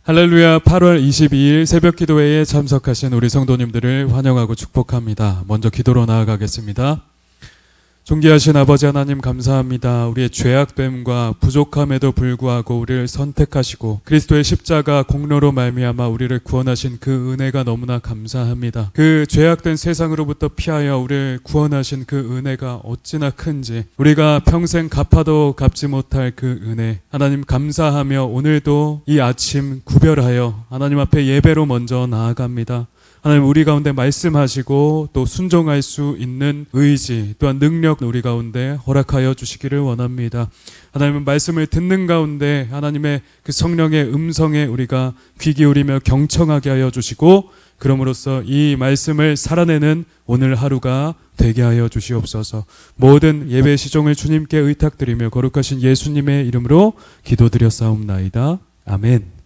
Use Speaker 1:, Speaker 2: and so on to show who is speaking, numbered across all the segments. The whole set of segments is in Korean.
Speaker 1: 할렐루야. 8월 22일 새벽 기도회에 참석하신 우리 성도님들을 환영하고 축복합니다. 먼저 기도로 나아가겠습니다. 존귀하신 아버지 하나님 감사합니다. 우리의 죄악됨과 부족함에도 불구하고 우리를 선택하시고 그리스도의 십자가 공로로 말미암아 우리를 구원하신 그 은혜가 너무나 감사합니다. 그 죄악된 세상으로부터 피하여 우리를 구원하신 그 은혜가 어찌나 큰지 우리가 평생 갚아도 갚지 못할 그 은혜 하나님 감사하며 오늘도 이 아침 구별하여 하나님 앞에 예배로 먼저 나아갑니다. 하나님 우리 가운데 말씀하시고 또 순종할 수 있는 의지 또한 능력 우리 가운데 허락하여 주시기를 원합니다. 하나님 말씀을 듣는 가운데 하나님의 그 성령의 음성에 우리가 귀 기울이며 경청하게 하여 주시고 그럼으로써 이 말씀을 살아내는 오늘 하루가 되게 하여 주시옵소서. 모든 예배 시종을 주님께 의탁드리며 거룩하신 예수님의 이름으로 기도드렸사옵나이다. 아멘.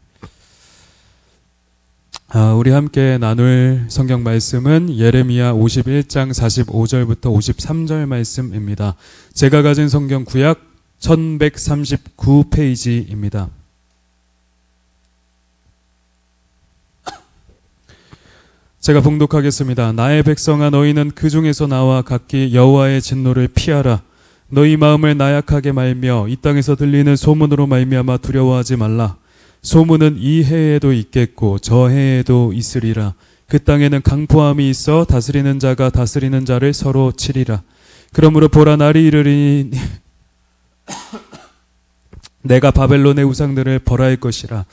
Speaker 1: 우리 함께 나눌 성경 말씀은 예레미야 51장 45절부터 53절 말씀입니다. 제가 가진 성경 구약 1139페이지입니다. 제가 봉독하겠습니다. 나의 백성아 너희는 그 중에서 나와 각기 여호와의 진노를 피하라. 너희 마음을 나약하게 말며 이 땅에서 들리는 소문으로 말미암아 두려워하지 말라. 소문은 이 해에도 있겠고 저 해에도 있으리라. 그 땅에는 강포함이 있어 다스리는 자가 다스리는 자를 서로 치리라. 그러므로 보라 날이 이르리니 내가 바벨론의 우상들을 벌할 것이라.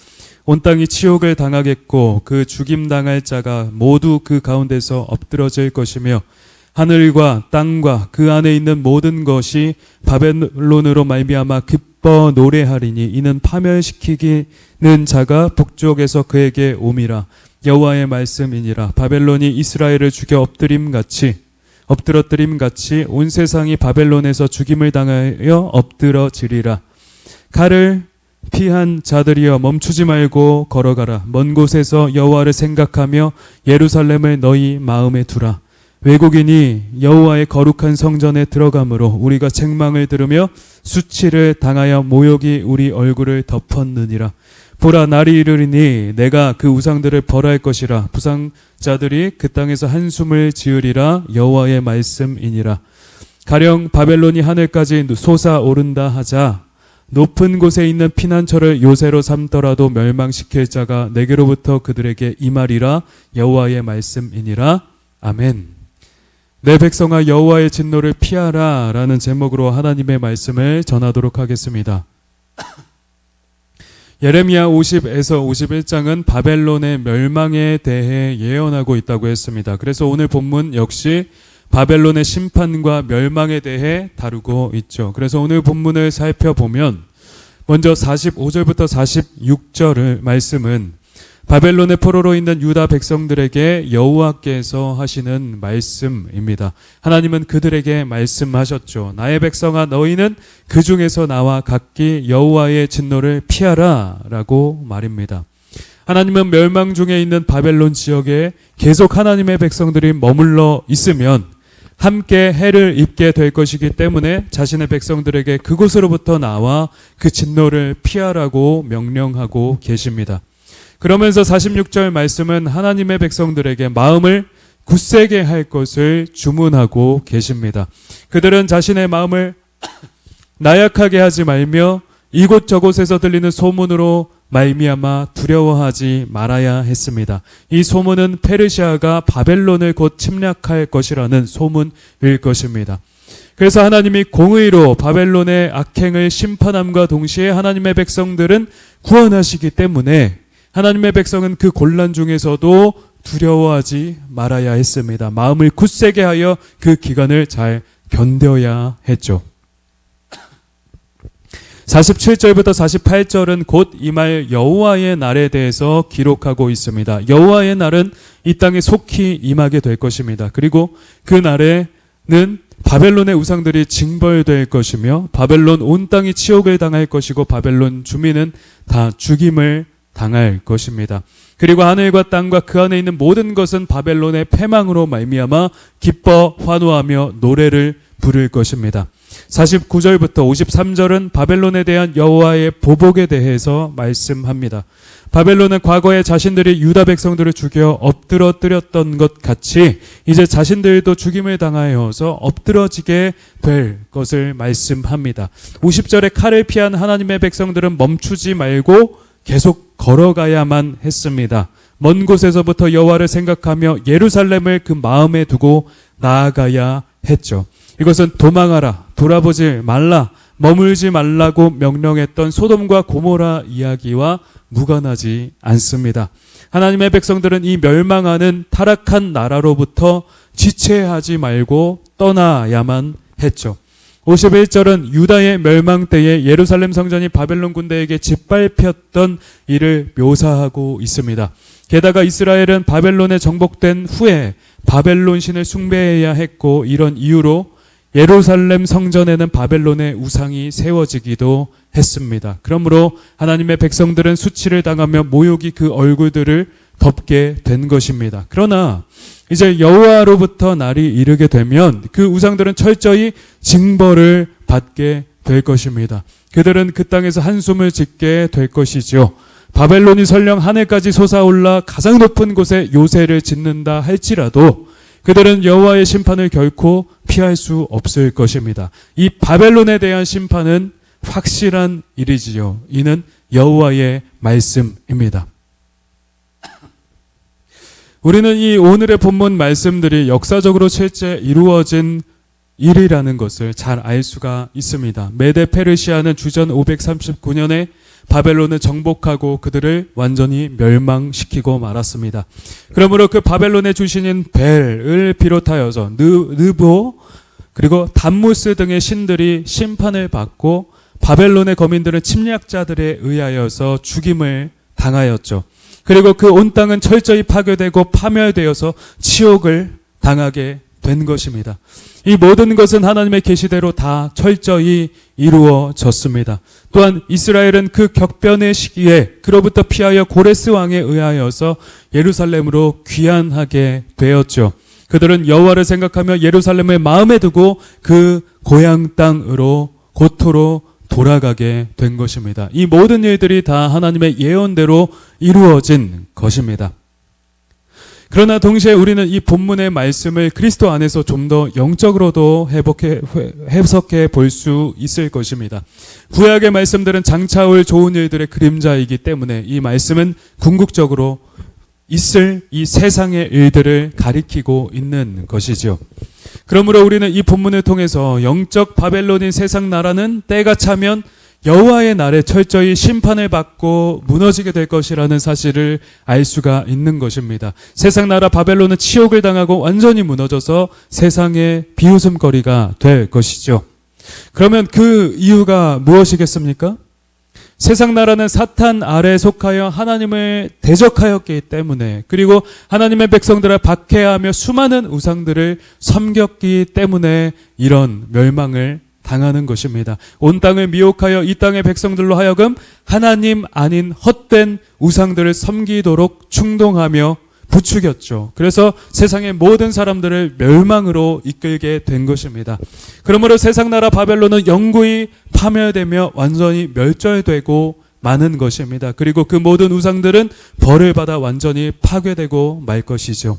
Speaker 1: 온 땅이 치욕을 당하겠고 그 죽임당할 자가 모두 그 가운데서 엎드러질 것이며 하늘과 땅과 그 안에 있는 모든 것이 바벨론으로 말미암아 기뻐 노래하리니 이는 파멸시키기는 자가 북쪽에서 그에게 옴이라. 여호와의 말씀이니라. 바벨론이 이스라엘을 죽여 엎드러뜨림같이 온 세상이 바벨론에서 죽임을 당하여 엎드러지리라. 칼을 피한 자들이여 멈추지 말고 걸어가라. 먼 곳에서 여호와를 생각하며 예루살렘을 너희 마음에 두라. 외국인이 여호와의 거룩한 성전에 들어가므로 우리가 책망을 들으며 수치를 당하여 모욕이 우리 얼굴을 덮었느니라. 보라 날이 이르리니 내가 그 우상들을 벌할 것이라. 부상자들이 그 땅에서 한숨을 지으리라. 여호와의 말씀이니라. 가령 바벨론이 하늘까지 솟아오른다 하자 높은 곳에 있는 피난처를 요새로 삼더라도 멸망시킬 자가 내게로부터 그들에게 임하리라. 여호와의 말씀이니라. 아멘. 내 백성아 여호와의 진노를 피하라 라는 제목으로 하나님의 말씀을 전하도록 하겠습니다. 예레미야 50에서 51장은 바벨론의 멸망에 대해 예언하고 있다고 했습니다. 그래서 오늘 본문 역시 바벨론의 심판과 멸망에 대해 다루고 있죠. 그래서 오늘 본문을 살펴보면 먼저 45절부터 46절 말씀은 바벨론의 포로로 있는 유다 백성들에게 여호와께서 하시는 말씀입니다. 하나님은 그들에게 말씀하셨죠. 나의 백성아 너희는 그 중에서 나와 각기 여호와의 진노를 피하라 라고 말입니다. 하나님은 멸망 중에 있는 바벨론 지역에 계속 하나님의 백성들이 머물러 있으면 함께 해를 입게 될 것이기 때문에 자신의 백성들에게 그곳으로부터 나와 그 진노를 피하라고 명령하고 계십니다. 그러면서 46절 말씀은 하나님의 백성들에게 마음을 굳세게 할 것을 주문하고 계십니다. 그들은 자신의 마음을 나약하게 하지 말며 이곳저곳에서 들리는 소문으로 말미암아 두려워하지 말아야 했습니다. 이 소문은 페르시아가 바벨론을 곧 침략할 것이라는 소문일 것입니다. 그래서 하나님이 공의로 바벨론의 악행을 심판함과 동시에 하나님의 백성들은 구원하시기 때문에 하나님의 백성은 그 곤란 중에서도 두려워하지 말아야 했습니다. 마음을 굳세게 하여 그 기간을 잘 견뎌야 했죠. 47절부터 48절은 곧 임할 여호와의 날에 대해서 기록하고 있습니다. 여호와의 날은 이 땅에 속히 임하게 될 것입니다. 그리고 그 날에는 바벨론의 우상들이 징벌될 것이며 바벨론 온 땅이 치욕을 당할 것이고 바벨론 주민은 다 죽임을 당할 것입니다. 그리고 하늘과 땅과 그 안에 있는 모든 것은 바벨론의 패망으로 말미암아 기뻐 환호하며 노래를 부를 것입니다. 49절부터 53절은 바벨론에 대한 여호와의 보복에 대해서 말씀합니다. 바벨론은 과거에 자신들이 유다 백성들을 죽여 엎드러뜨렸던 것 같이 이제 자신들도 죽임을 당하여서 엎드러지게 될 것을 말씀합니다. 50절에 칼을 피한 하나님의 백성들은 멈추지 말고 계속 걸어가야만 했습니다. 먼 곳에서부터 여호와를 생각하며 예루살렘을 그 마음에 두고 나아가야 했죠. 이것은 도망하라, 돌아보지 말라, 머물지 말라고 명령했던 소돔과 고모라 이야기와 무관하지 않습니다. 하나님의 백성들은 이 멸망하는 타락한 나라로부터 지체하지 말고 떠나야만 했죠. 51절은 유다의 멸망 때에 예루살렘 성전이 바벨론 군대에게 짓밟혔던 일을 묘사하고 있습니다. 게다가 이스라엘은 바벨론에 정복된 후에 바벨론 신을 숭배해야 했고, 이런 이유로 예루살렘 성전에는 바벨론의 우상이 세워지기도 했습니다. 그러므로 하나님의 백성들은 수치를 당하며 모욕이 그 얼굴들을 덮게 된 것입니다. 그러나 이제 여호와로부터 날이 이르게 되면 그 우상들은 철저히 징벌을 받게 될 것입니다. 그들은 그 땅에서 한숨을 짓게 될 것이죠. 바벨론이 설령 하늘까지 솟아올라 가장 높은 곳에 요새를 짓는다 할지라도 그들은 여호와의 심판을 결코 피할 수 없을 것입니다. 이 바벨론에 대한 심판은 확실한 일이지요. 이는 여호와의 말씀입니다. 우리는 이 오늘의 본문 말씀들이 역사적으로 실제 이루어진 일이라는 것을 잘 알 수가 있습니다. 메데 페르시아는 주전 539년에 바벨론을 정복하고 그들을 완전히 멸망시키고 말았습니다. 그러므로 그 바벨론의 주신인 벨을 비롯하여서 느보 그리고 담무스 등의 신들이 심판을 받고 바벨론의 거민들은 침략자들에 의하여서 죽임을 당하였죠. 그리고 그 온 땅은 철저히 파괴되고 파멸되어서 치욕을 당하게 된 것입니다. 이 모든 것은 하나님의 계시대로 다 철저히 이루어졌습니다. 또한 이스라엘은 그 격변의 시기에 그로부터 피하여 고레스 왕에 의하여서 예루살렘으로 귀환하게 되었죠. 그들은 여호와를 생각하며 예루살렘을 마음에 두고 그 고향 땅으로 고토로 돌아가게 된 것입니다. 이 모든 일들이 다 하나님의 예언대로 이루어진 것입니다. 그러나 동시에 우리는 이 본문의 말씀을 그리스도 안에서 좀 더 영적으로도 해석해 볼 수 있을 것입니다. 구약의 말씀들은 장차 올 좋은 일들의 그림자이기 때문에 이 말씀은 궁극적으로 있을 이 세상의 일들을 가리키고 있는 것이죠. 그러므로 우리는 이 본문을 통해서 영적 바벨론인 세상 나라는 때가 차면 여호와의 날에 철저히 심판을 받고 무너지게 될 것이라는 사실을 알 수가 있는 것입니다. 세상 나라 바벨론은 치욕을 당하고 완전히 무너져서 세상의 비웃음거리가 될 것이죠. 그러면 그 이유가 무엇이겠습니까? 세상 나라는 사탄 아래에 속하여 하나님을 대적하였기 때문에, 그리고 하나님의 백성들을 박해하며 수많은 우상들을 섬겼기 때문에 이런 멸망을 당하는 것입니다. 온 땅을 미혹하여 이 땅의 백성들로 하여금 하나님 아닌 헛된 우상들을 섬기도록 충동하며 부추겼죠. 그래서 세상의 모든 사람들을 멸망으로 이끌게 된 것입니다. 그러므로 세상 나라 바벨론은 영구히 파멸되며 완전히 멸절되고 마는 것입니다. 그리고 그 모든 우상들은 벌을 받아 완전히 파괴되고 말 것이죠.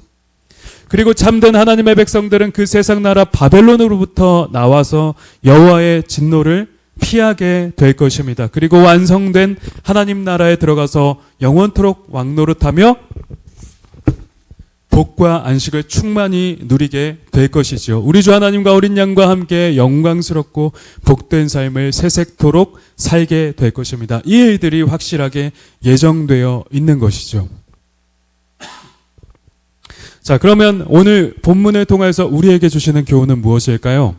Speaker 1: 그리고 참된 하나님의 백성들은 그 세상 나라 바벨론으로부터 나와서 여호와의 진노를 피하게 될 것입니다. 그리고 완성된 하나님 나라에 들어가서 영원토록 왕노릇하며 복과 안식을 충만히 누리게 될 것이죠. 우리 주 하나님과 어린 양과 함께 영광스럽고 복된 삶을 세색토록 살게 될 것입니다. 이 일들이 확실하게 예정되어 있는 것이죠. 자, 그러면 오늘 본문을 통해서 우리에게 주시는 교훈은 무엇일까요?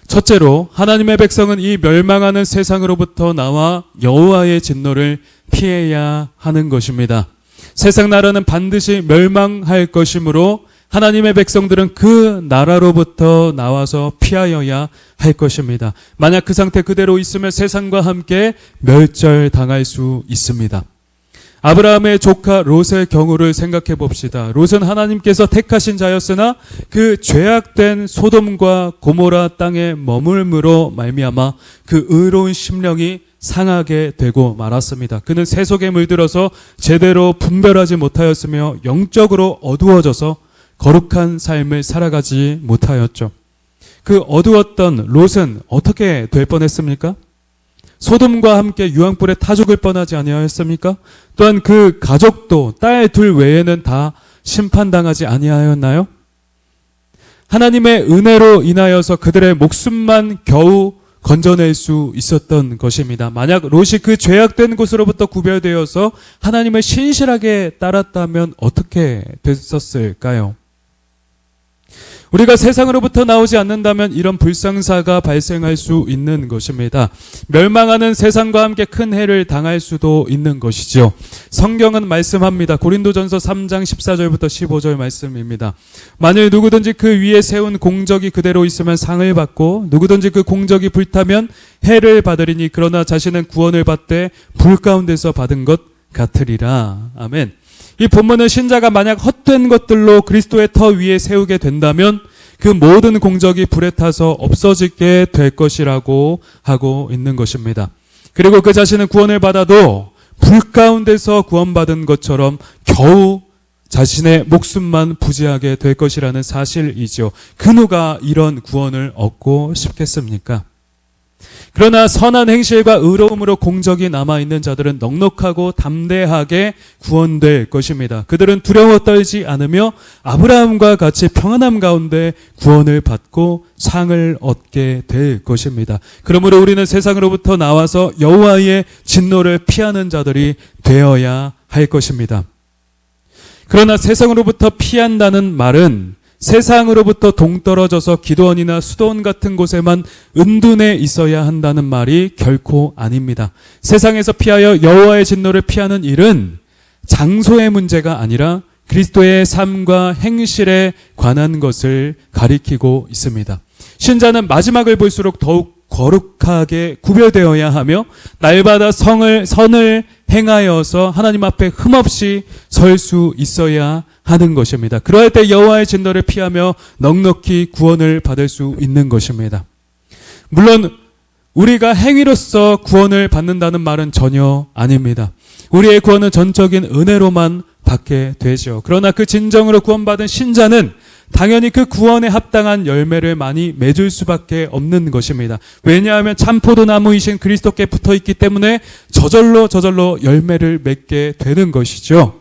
Speaker 1: 첫째로 하나님의 백성은 이 멸망하는 세상으로부터 나와 여호와의 진노를 피해야 하는 것입니다. 세상 나라는 반드시 멸망할 것이므로 하나님의 백성들은 그 나라로부터 나와서 피하여야 할 것입니다. 만약 그 상태 그대로 있으면 세상과 함께 멸절당할 수 있습니다. 아브라함의 조카 롯의 경우를 생각해 봅시다. 롯은 하나님께서 택하신 자였으나 그 죄악된 소돔과 고모라 땅에 머물므로 말미암아 그 의로운 심령이 상하게 되고 말았습니다. 그는 세 속에 물들어서 제대로 분별하지 못하였으며 영적으로 어두워져서 거룩한 삶을 살아가지 못하였죠. 그 어두웠던 롯은 어떻게 될 뻔했습니까? 소돔과 함께 유황불에 타 죽을 뻔하지 아니하였습니까? 또한 그 가족도 딸 둘 외에는 다 심판당하지 아니하였나요? 하나님의 은혜로 인하여서 그들의 목숨만 겨우 건져낼 수 있었던 것입니다. 만약 롯이 그 죄악된 곳으로부터 구별되어서 하나님을 신실하게 따랐다면 어떻게 됐었을까요? 우리가 세상으로부터 나오지 않는다면 이런 불상사가 발생할 수 있는 것입니다. 멸망하는 세상과 함께 큰 해를 당할 수도 있는 것이죠. 성경은 말씀합니다. 고린도전서 3장 14절부터 15절 말씀입니다. 만일 누구든지 그 위에 세운 공적이 그대로 있으면 상을 받고 누구든지 그 공적이 불타면 해를 받으리니 그러나 자신은 구원을 받되 불 가운데서 받은 것 같으리라. 아멘. 이 본문은 신자가 만약 헛된 것들로 그리스도의 터 위에 세우게 된다면 그 모든 공적이 불에 타서 없어지게 될 것이라고 하고 있는 것입니다. 그리고 그 자신은 구원을 받아도 불 가운데서 구원받은 것처럼 겨우 자신의 목숨만 부지하게 될 것이라는 사실이죠. 그 누가 이런 구원을 얻고 싶겠습니까? 그러나 선한 행실과 의로움으로 공적이 남아있는 자들은 넉넉하고 담대하게 구원될 것입니다. 그들은 두려워 떨지 않으며 아브라함과 같이 평안함 가운데 구원을 받고 상을 얻게 될 것입니다. 그러므로 우리는 세상으로부터 나와서 여호와의 진노를 피하는 자들이 되어야 할 것입니다. 그러나 세상으로부터 피한다는 말은 세상으로부터 동떨어져서 기도원이나 수도원 같은 곳에만 은둔해 있어야 한다는 말이 결코 아닙니다. 세상에서 피하여 여호와의 진노를 피하는 일은 장소의 문제가 아니라 그리스도의 삶과 행실에 관한 것을 가리키고 있습니다. 신자는 마지막을 볼수록 더욱 거룩하게 구별되어야 하며 날마다 선을 행하여서 하나님 앞에 흠없이 설 수 있어야 하는 것입니다. 그럴 때 여호와의 진노를 피하며 넉넉히 구원을 받을 수 있는 것입니다. 물론 우리가 행위로서 구원을 받는다는 말은 전혀 아닙니다. 우리의 구원은 전적인 은혜로만 받게 되죠. 그러나 그 진정으로 구원받은 신자는 당연히 그 구원에 합당한 열매를 많이 맺을 수밖에 없는 것입니다. 왜냐하면 참포도나무이신 그리스도께 붙어있기 때문에 저절로 열매를 맺게 되는 것이죠.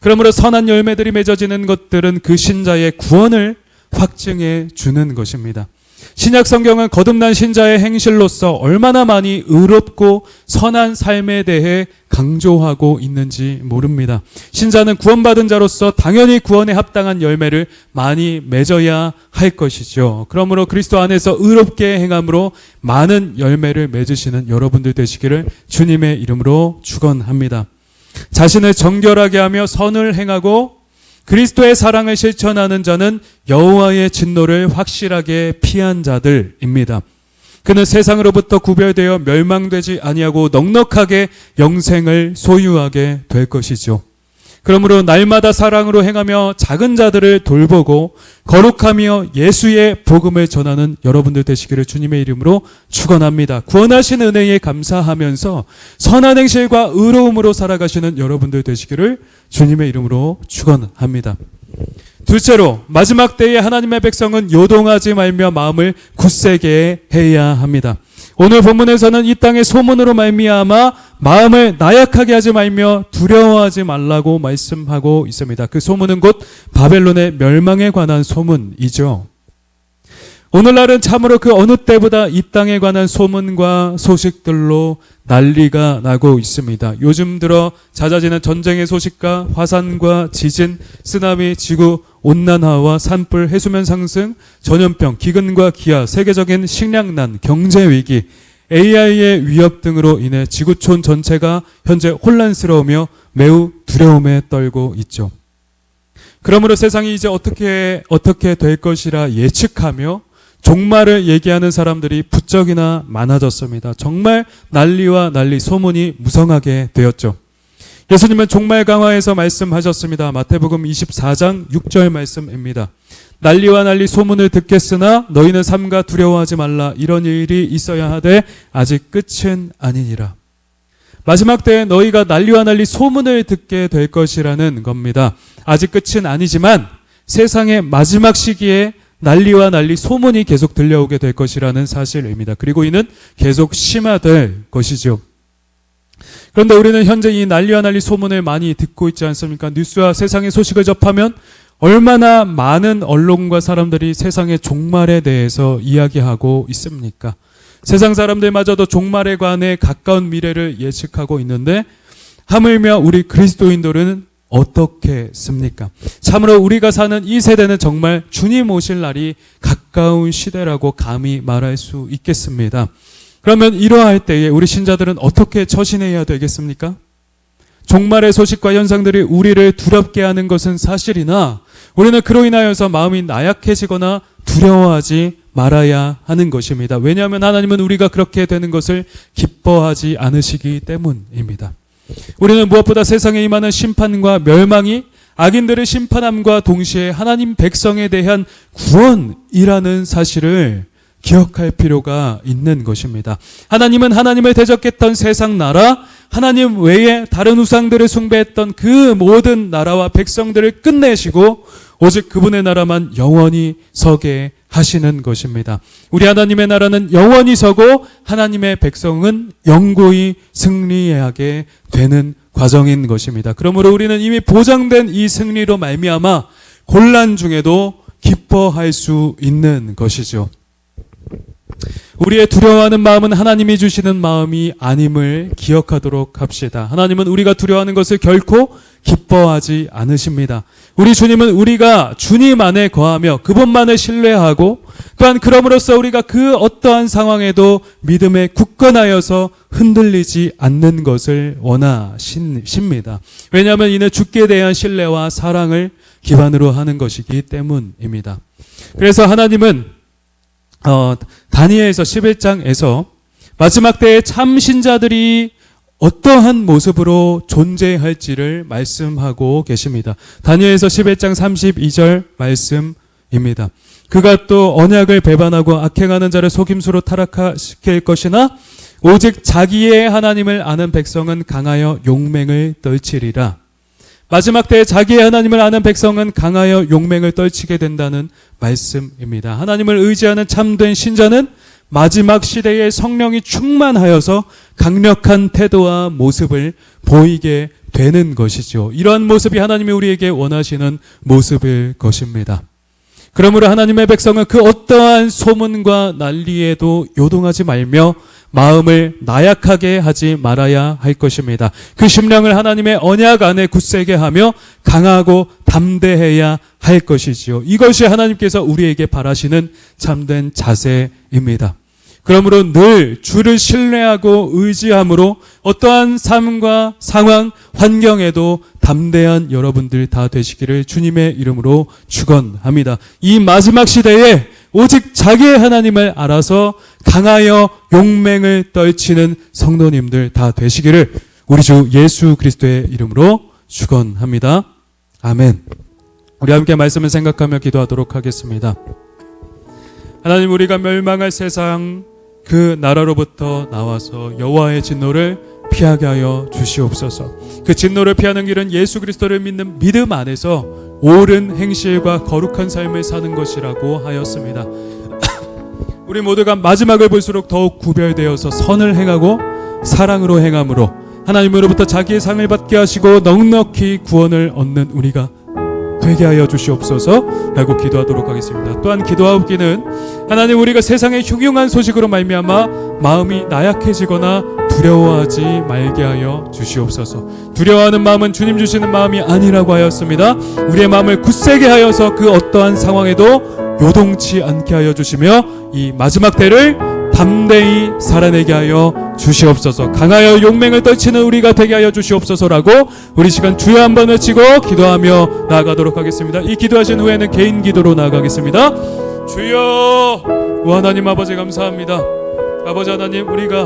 Speaker 1: 그러므로 선한 열매들이 맺어지는 것들은 그 신자의 구원을 확증해 주는 것입니다. 신약 성경은 거듭난 신자의 행실로서 얼마나 많이 의롭고 선한 삶에 대해 강조하고 있는지 모릅니다. 신자는 구원받은 자로서 당연히 구원에 합당한 열매를 많이 맺어야 할 것이죠. 그러므로 그리스도 안에서 의롭게 행함으로 많은 열매를 맺으시는 여러분들 되시기를 주님의 이름으로 축원합니다. 자신을 정결하게 하며 선을 행하고 그리스도의 사랑을 실천하는 자는 여호와의 진노를 확실하게 피한 자들입니다. 그는 세상으로부터 구별되어 멸망되지 아니하고 넉넉하게 영생을 소유하게 될 것이죠. 그러므로 날마다 사랑으로 행하며 작은 자들을 돌보고 거룩하며 예수의 복음을 전하는 여러분들 되시기를 주님의 이름으로 축원합니다. 구원하신 은혜에 감사하면서 선한 행실과 의로움으로 살아가시는 여러분들 되시기를 주님의 이름으로 축원합니다. 둘째로 마지막 때에 하나님의 백성은 요동하지 말며 마음을 굳세게 해야 합니다. 오늘 본문에서는 이 땅의 소문으로 말미암아 마음을 나약하게 하지 말며 두려워하지 말라고 말씀하고 있습니다. 그 소문은 곧 바벨론의 멸망에 관한 소문이죠. 오늘날은 참으로 그 어느 때보다 이 땅에 관한 소문과 소식들로 난리가 나고 있습니다. 요즘 들어 잦아지는 전쟁의 소식과 화산과 지진, 쓰나미, 지구 온난화와 산불, 해수면 상승, 전염병, 기근과 기아, 세계적인 식량난, 경제위기, AI의 위협 등으로 인해 지구촌 전체가 현재 혼란스러우며 매우 두려움에 떨고 있죠. 그러므로 세상이 이제 어떻게 될 것이라 예측하며 종말을 얘기하는 사람들이 부쩍이나 많아졌습니다. 정말 난리와 난리, 소문이 무성하게 되었죠. 예수님은 종말 강화에서 말씀하셨습니다. 마태복음 24장 6절 말씀입니다. 난리와 난리 소문을 듣겠으나 너희는 삼가 두려워하지 말라. 이런 일이 있어야 하되 아직 끝은 아니니라. 마지막 때에 너희가 난리와 난리 소문을 듣게 될 것이라는 겁니다. 아직 끝은 아니지만 세상의 마지막 시기에 난리와 난리 소문이 계속 들려오게 될 것이라는 사실입니다. 그리고 이는 계속 심화될 것이죠. 그런데 우리는 현재 이 난리와 난리 소문을 많이 듣고 있지 않습니까? 뉴스와 세상의 소식을 접하면 얼마나 많은 언론과 사람들이 세상의 종말에 대해서 이야기하고 있습니까? 세상 사람들마저도 종말에 관해 가까운 미래를 예측하고 있는데 하물며 우리 그리스도인들은 어떻겠습니까? 참으로 우리가 사는 이 세대는 정말 주님 오실 날이 가까운 시대라고 감히 말할 수 있겠습니다. 그러면 이러할 때에 우리 신자들은 어떻게 처신해야 되겠습니까? 종말의 소식과 현상들이 우리를 두렵게 하는 것은 사실이나 우리는 그로 인하여서 마음이 나약해지거나 두려워하지 말아야 하는 것입니다. 왜냐하면 하나님은 우리가 그렇게 되는 것을 기뻐하지 않으시기 때문입니다. 우리는 무엇보다 세상에 임하는 심판과 멸망이 악인들을 심판함과 동시에 하나님 백성에 대한 구원이라는 사실을 기억할 필요가 있는 것입니다. 하나님은 하나님을 대적했던 세상 나라, 하나님 외에 다른 우상들을 숭배했던 그 모든 나라와 백성들을 끝내시고 오직 그분의 나라만 영원히 서게 하시는 것입니다. 우리 하나님의 나라는 영원히 서고 하나님의 백성은 영구히 승리하게 되는 과정인 것입니다. 그러므로 우리는 이미 보장된 이 승리로 말미암아 곤란 중에도 기뻐할 수 있는 것이죠. 우리의 두려워하는 마음은 하나님이 주시는 마음이 아님을 기억하도록 합시다. 하나님은 우리가 두려워하는 것을 결코 기뻐하지 않으십니다. 우리 주님은 우리가 주님 안에 거하며 그분만을 신뢰하고 또한 그럼으로써 우리가 그 어떠한 상황에도 믿음에 굳건하여서 흔들리지 않는 것을 원하십니다. 왜냐하면 이는 주께 대한 신뢰와 사랑을 기반으로 하는 것이기 때문입니다. 그래서 하나님은 다니엘서 11장에서 마지막 때의 참 신자들이 어떠한 모습으로 존재할지를 말씀하고 계십니다. 다니엘서 11장 32절 말씀입니다. 그가 또 언약을 배반하고 악행하는 자를 속임수로 타락시킬 것이나 오직 자기의 하나님을 아는 백성은 강하여 용맹을 떨치리라. 마지막 때에 자기의 하나님을 아는 백성은 강하여 용맹을 떨치게 된다는 말씀입니다. 하나님을 의지하는 참된 신자는 마지막 시대에 성령이 충만하여서 강력한 태도와 모습을 보이게 되는 것이죠. 이러한 모습이 하나님이 우리에게 원하시는 모습일 것입니다. 그러므로 하나님의 백성은 그 어떠한 소문과 난리에도 요동하지 말며 마음을 나약하게 하지 말아야 할 것입니다. 그 심령을 하나님의 언약 안에 굳세게 하며 강하고 담대해야 할 것이지요. 이것이 하나님께서 우리에게 바라시는 참된 자세입니다. 그러므로 늘 주를 신뢰하고 의지함으로 어떠한 삶과 상황, 환경에도 담대한 여러분들 다 되시기를 주님의 이름으로 축원합니다. 이 마지막 시대에 오직 자기의 하나님을 알아서 강하여 용맹을 떨치는 성도님들 다 되시기를 우리 주 예수 그리스도의 이름으로 축원합니다. 아멘. 우리 함께 말씀을 생각하며 기도하도록 하겠습니다. 하나님, 우리가 멸망할 세상 그 나라로부터 나와서 여호와의 진노를 피하게 하여 주시옵소서. 그 진노를 피하는 길은 예수 그리스도를 믿는 믿음 안에서 옳은 행실과 거룩한 삶을 사는 것이라고 하였습니다. 우리 모두가 마지막을 볼수록 더욱 구별되어서 선을 행하고 사랑으로 행함으로 하나님으로부터 자기의 상을 받게 하시고 넉넉히 구원을 얻는 우리가 되게 하여 주시옵소서 라고 기도하도록 하겠습니다. 또한 기도하옵기는 하나님, 우리가 세상의 흉흉한 소식으로 말미암아 마음이 나약해지거나 두려워하지 말게 하여 주시옵소서. 두려워하는 마음은 주님 주시는 마음이 아니라고 하였습니다. 우리의 마음을 굳세게 하여서 그 어떠한 상황에도 요동치 않게 하여 주시며 이 마지막 때를 담대히 살아내게 하여 주시옵소서. 강하여 용맹을 떨치는 우리가 되게 하여 주시옵소서라고 우리 시간 주여 한번 외치고 기도하며 나아가도록 하겠습니다. 이 기도하신 후에는 개인 기도로 나아가겠습니다. 주여, 하나님 아버지 감사합니다. 아버지 하나님, 우리가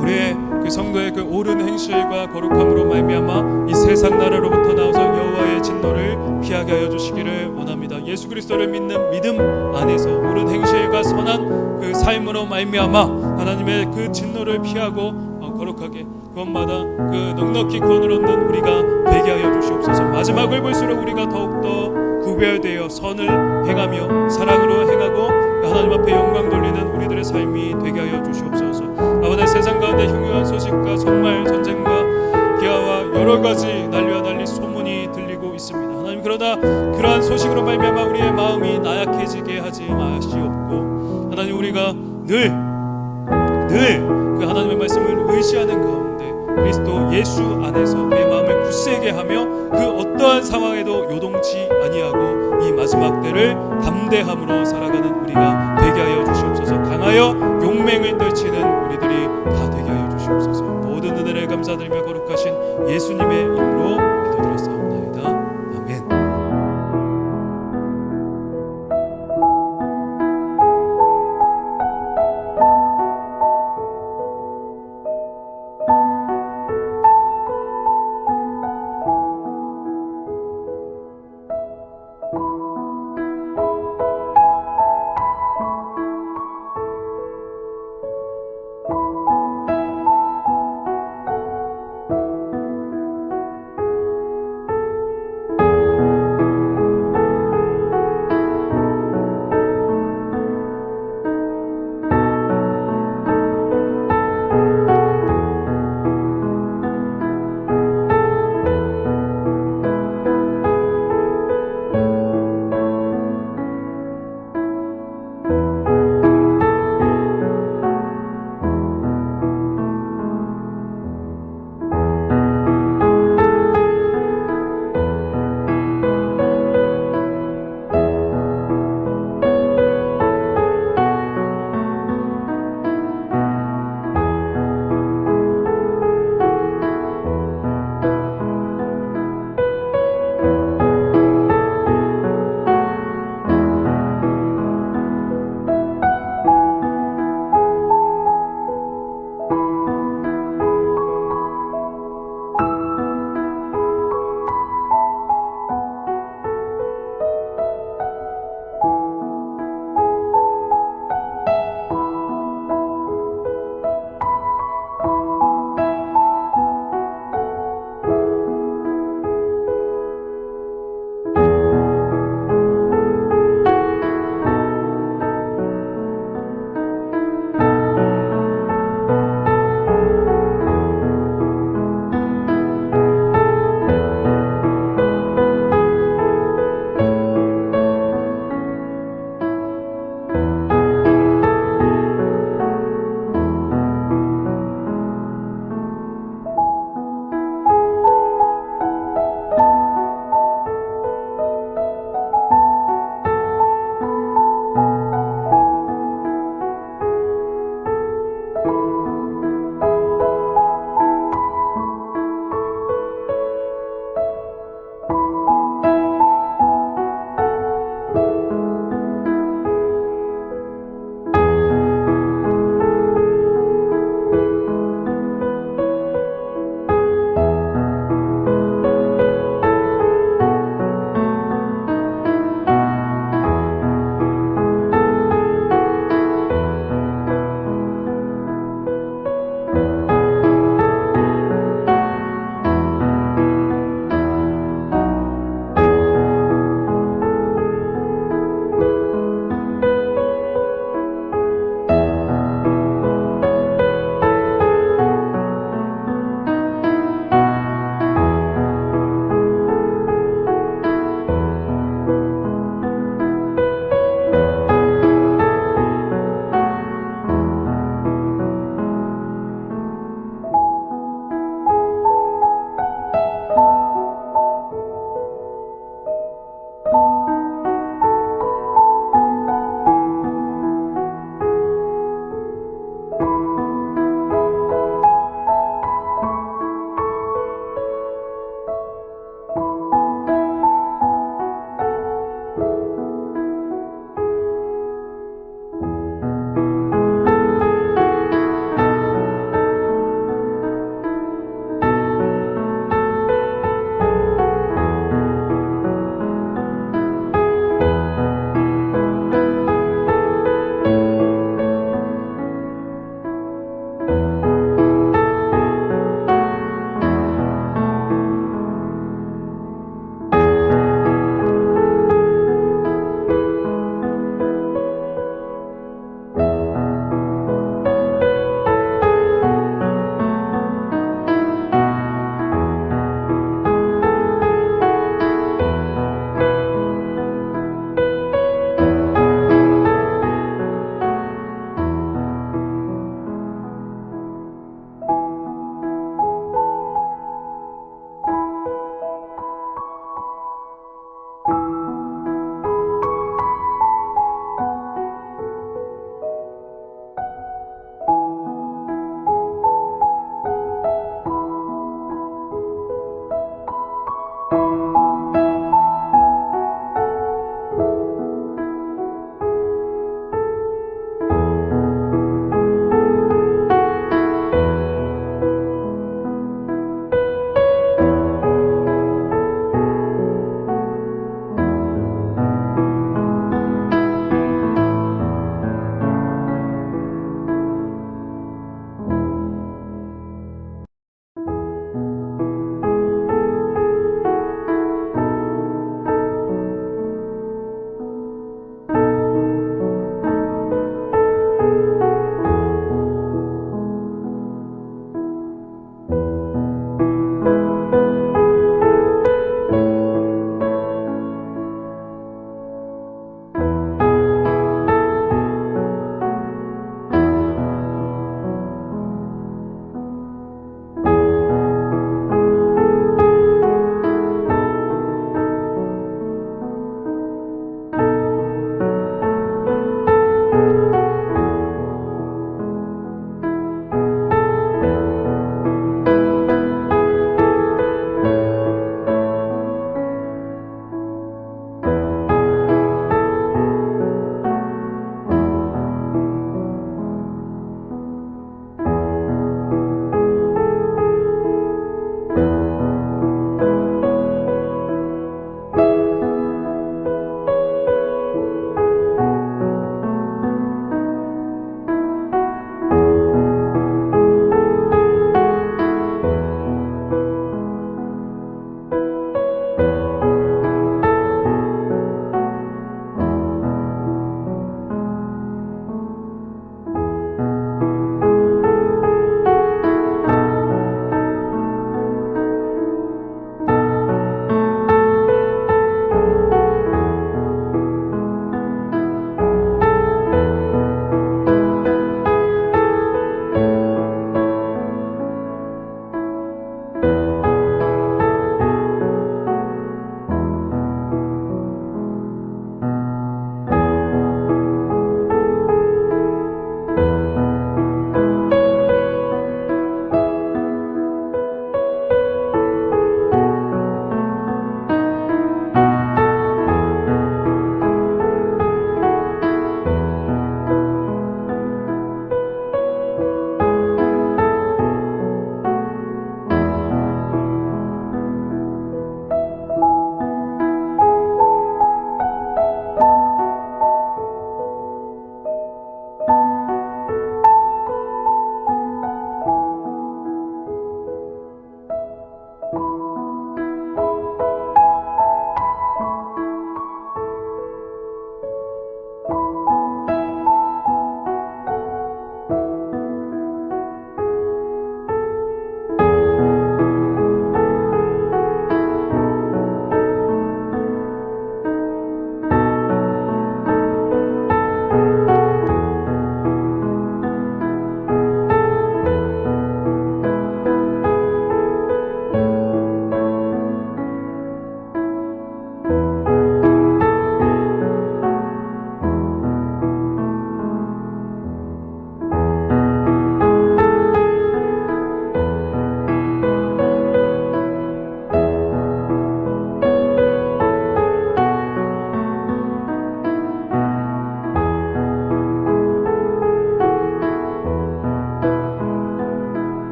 Speaker 1: 우리의 그 성도의 그 옳은 행실과 거룩함으로 말미암아 이 세상 나라로부터 나와서 여호와의 진노를 피하게 하여 주시기를 원합니다. 예수 그리스도를 믿는 믿음 안에서 옳은 행실과 선한 그 삶으로 말미암아 하나님의 그 진노를 피하고 거룩하게 그것마다 그 넉넉히 구원을 얻는 우리가 되게 하여 주시옵소서. 마지막을 볼수록 우리가 더욱더 구별되어 선을 행하며 사랑으로 행하고 하나님 앞에 영광 돌리는 우리들의 삶이 되게 하여 주시옵소서. 아버지, 세상 가운데 흉흉한 소식과 정말 전쟁과 기아와 여러 가지 난리와 달리 소문이 들리고 있습니다. 하나님, 그러나 그러한 소식으로 말미암아 우리의 마음이 나약해지게 하지 마시옵고 하나님, 우리가 늘 그 하나님의 말씀을 의지하는 가운데 그리스도 예수 안에서 우리의 마음을 굳세게 하며 그 어떠한 상황에도 요동치 아니하고 이 마지막 때를 담대함으로 살아가는 우리가 되게 하여 주시옵소서. 강하여 용맹을 떨치는 우리들이 다 되게 하여 주시옵소서. 모든 은혜를 감사드리며 거룩하신 예수님의 이름으로